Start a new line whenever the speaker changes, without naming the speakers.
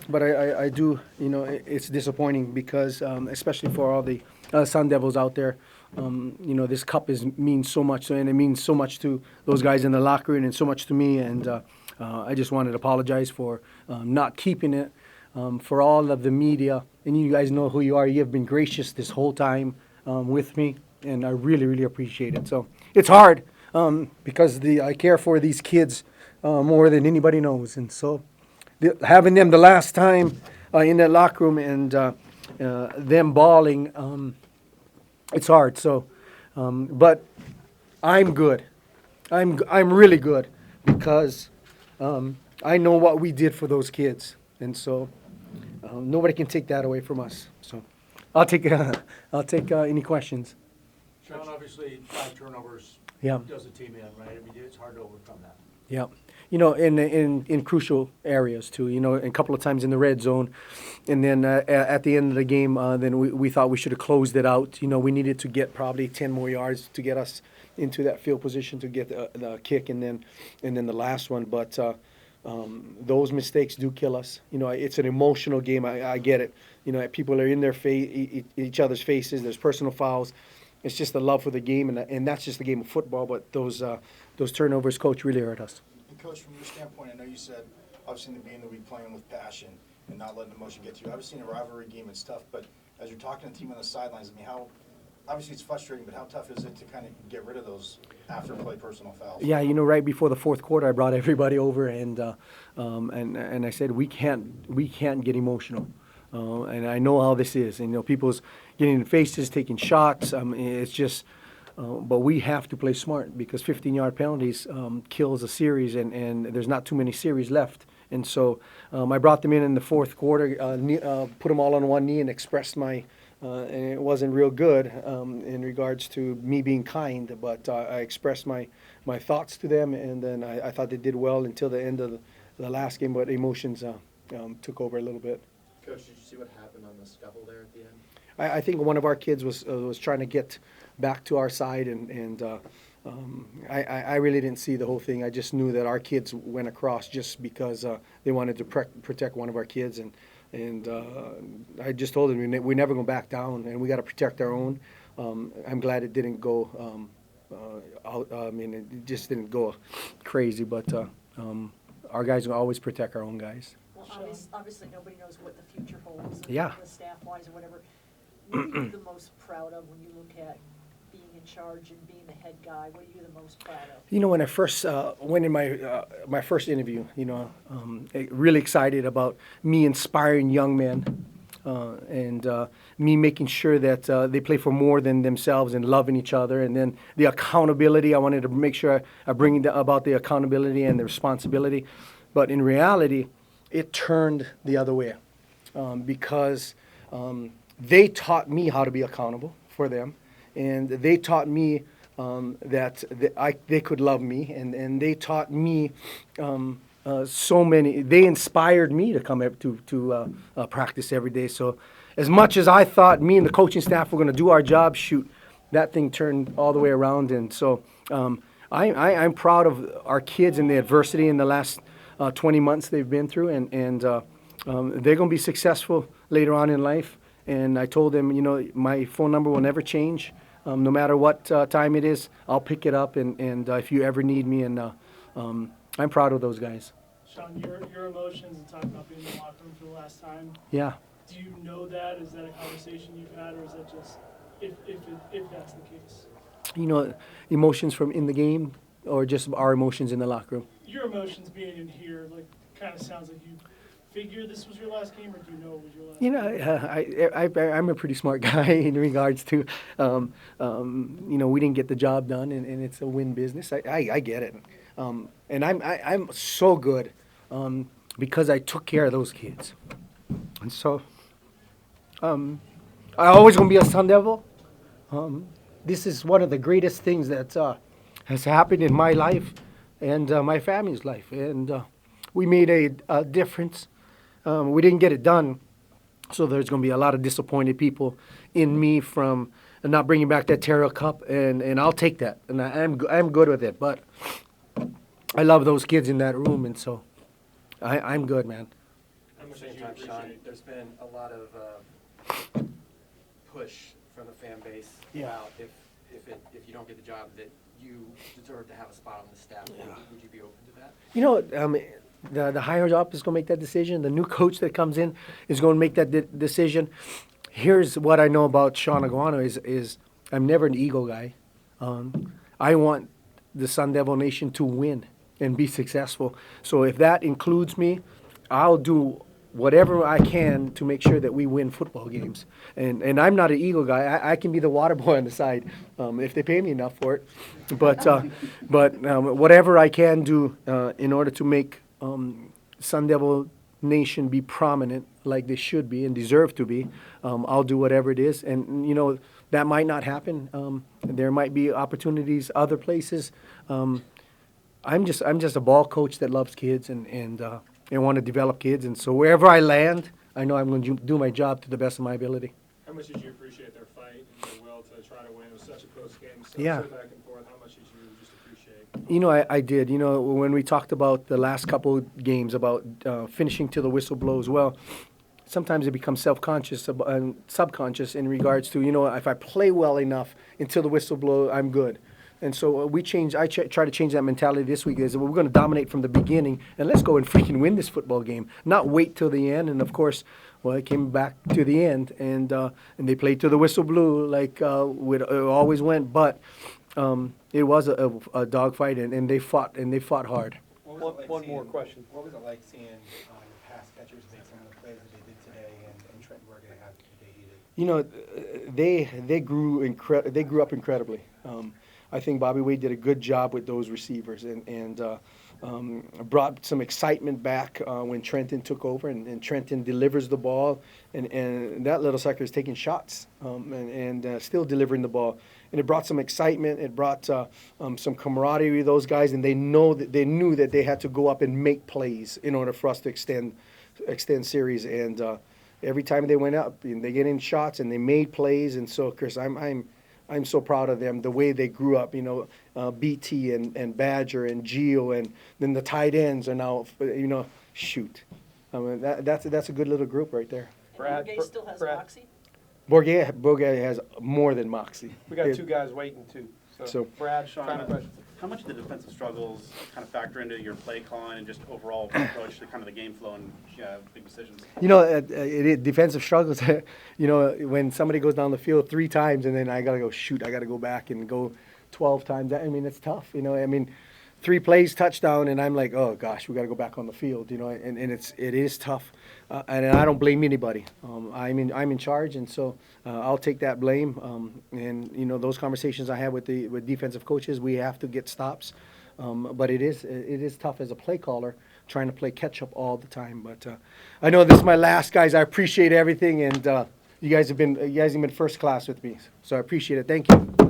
but I do, it's disappointing because, especially for all the Sun Devils out there, this cup means so much, and it means so much to those guys in the locker room and so much to me. And I just wanted to apologize for not keeping it. For all of the media, and you guys know who you are. You have been gracious this whole time with me, and I really, really appreciate it. So it's hard because I care for these kids more than anybody knows, and so having them the last time in that locker room and them bawling, it's hard. So, but I'm good. I'm really good because I know what we did for those kids, and so nobody can take that away from us. So, I'll take any questions.
Shaun, obviously, 5 turnovers
Yeah.
does a team in, right? I mean, it's hard to overcome that.
Yeah. In crucial areas too, a couple of times in the red zone. And then at the end of the game, then we thought we should have closed it out. We needed to get probably 10 more yards to get us into that field position to get the kick and then the last one. But those mistakes do kill us. It's an emotional game. I get it. People are in their each other's faces. There's personal fouls. It's just the love for the game, and that's just the game of football. But those turnovers, Coach, really hurt us.
And Coach, from your standpoint, I know you said obviously in the beginning of the week playing with passion and not letting emotion get to you. Obviously in a rivalry game it's tough, but as you're talking to the team on the sidelines, I mean, obviously it's frustrating, but how tough is it to kind of get rid of those after-play personal fouls?
Yeah, right before the fourth quarter, I brought everybody over and I said we can't get emotional. And I know how this is. And, people's getting in faces, taking shots. It's just, but we have to play smart because 15-yard penalties kills a series, and there's not too many series left. And so I brought them in the fourth quarter, put them all on one knee and expressed and it wasn't real good in regards to me being kind, but I expressed my thoughts to them, and then I thought they did well until the end of the last game, but emotions took over a little bit.
Coach, did you see what happened on the scuffle there at the end?
I think one of our kids was trying to get back to our side, and I really didn't see the whole thing. I just knew that our kids went across just because they wanted to protect one of our kids, and I just told them we're never going to back down, and we got to protect our own. I'm glad it didn't go out. It just didn't go crazy, but our guys will always protect our own guys.
Well, obviously nobody knows what the future holds,
Yeah.
the staff-wise or whatever. What are you the most proud of when you look at being in charge and being the head guy? What are you the most proud of?
When I first went in my first interview, really excited about me inspiring young men and me making sure that they play for more than themselves and loving each other. And then the accountability, I wanted to make sure I bring about the accountability and the responsibility. But in reality, it turned the other way because they taught me how to be accountable for them, and they taught me that they could love me, and they taught me so many. They inspired me to come to practice every day. So as much as I thought me and the coaching staff were going to do our job, shoot, that thing turned all the way around. And so I'm proud of our kids and the adversity in the last 20 months they've been through, and they're going to be successful later on in life. And I told them, my phone number will never change. No matter what time it is, I'll pick it up, and if you ever need me, and I'm proud of those guys.
Shaun, your emotions and talking about being in the locker room for the last time.
Yeah.
Do you know that? Is that a conversation you've had, or is that just if that's the case?
Emotions from in the game, or just our emotions in the locker room?
Your emotions being in here, kind of sounds like you figured this was your last game, or do you know it was your last game?
I'm a pretty smart guy in regards to, we didn't get the job done, and it's a win business. I get it. And I'm so good because I took care of those kids. And so I'm always going to be a Sun Devil. This is one of the greatest things that has happened in my life and my family's life. And we made a difference. We didn't get it done, so there's going to be a lot of disappointed people in me from not bringing back that Terrell Cup, and I'll take that, and I'm good with it. But I love those kids in that room, and so I'm good, man.
I
much
Same
did you
time,
appreciate?
Shaun, there's been a lot of push from the fan base about if you don't get the job, that you deserve to have a spot on the staff. Would you be open to that?
You know, the higher up is going to make that decision. The new coach that comes in is going to make that decision. Here's what I know about Shaun Aguano is I'm never an ego guy. I want the Sun Devil Nation to win and be successful. So if that includes me, I'll do whatever I can to make sure that we win football games. And I'm not an ego guy. I can be the water boy on the side if they pay me enough for it. But whatever I can do in order to make Sun Devil Nation be prominent like they should be and deserve to be, I'll do whatever it is. And, you know, that might not happen. There might be opportunities other places. I'm just a ball coach that loves kids and want to develop kids. And so wherever I land, I know I'm going to do my job to the best of my ability.
How much did you appreciate their fight and their will to try to win? It was such a close game, so
Yeah.
back and forth. How much did you just appreciate?
You know, I did. You know, when we talked about the last couple games about finishing till the whistle blows, well, sometimes it becomes self-conscious and subconscious in regards to, you know, if I play well enough until the whistle blows, I'm good. And so we changed. I try to change that mentality this week. Is we're going to dominate from the beginning, and let's go and freaking win this football game. Not wait till the end. And of course, well, it came back to the end, and they played to the whistle blew like it always went. But it was a dogfight, and they fought hard.
One more question. What was it like seeing your pass catchers make some of the plays that they did today and Trent Morgan have they did?
You know, they grew up incredibly. I think Bobby Wade did a good job with those receivers and brought some excitement back when Trenton took over, and Trenton delivers the ball, and that little sucker is taking shots and still delivering the ball. And it brought some excitement. It brought some camaraderie with those guys, and they knew that they had to go up and make plays in order for us to extend series. And every time they went up, they get in shots and they made plays. And so, Chris, I'm so proud of them, the way they grew up, you know, BT and Badger and Gio, and then the tight ends are now, you know, shoot. I mean, that's a good little group right there.
And Gay still has moxie?
Bourget has more than moxie.
We got two guys waiting too.
So
Brad,
Shaun,
final question.
how much do the defensive struggles kind of factor into your play calling and just overall approach to kind of the game flow and big decisions?
You know, defensive struggles, you know, when somebody goes down the field 3 times and then I got to go, shoot, I got to go back and go 12 times. I mean, it's tough, you know. I mean, 3 plays, touchdown, and I'm like, oh, gosh, we got to go back on the field, you know, and it is tough. And I don't blame anybody. I'm in charge, and so I'll take that blame. And, you know, those conversations I have with defensive coaches, we have to get stops. But it is tough as a play caller trying to play catch up all the time. But I know this is my last, guys. I appreciate everything, and you guys have been first class with me, so I appreciate it. Thank you.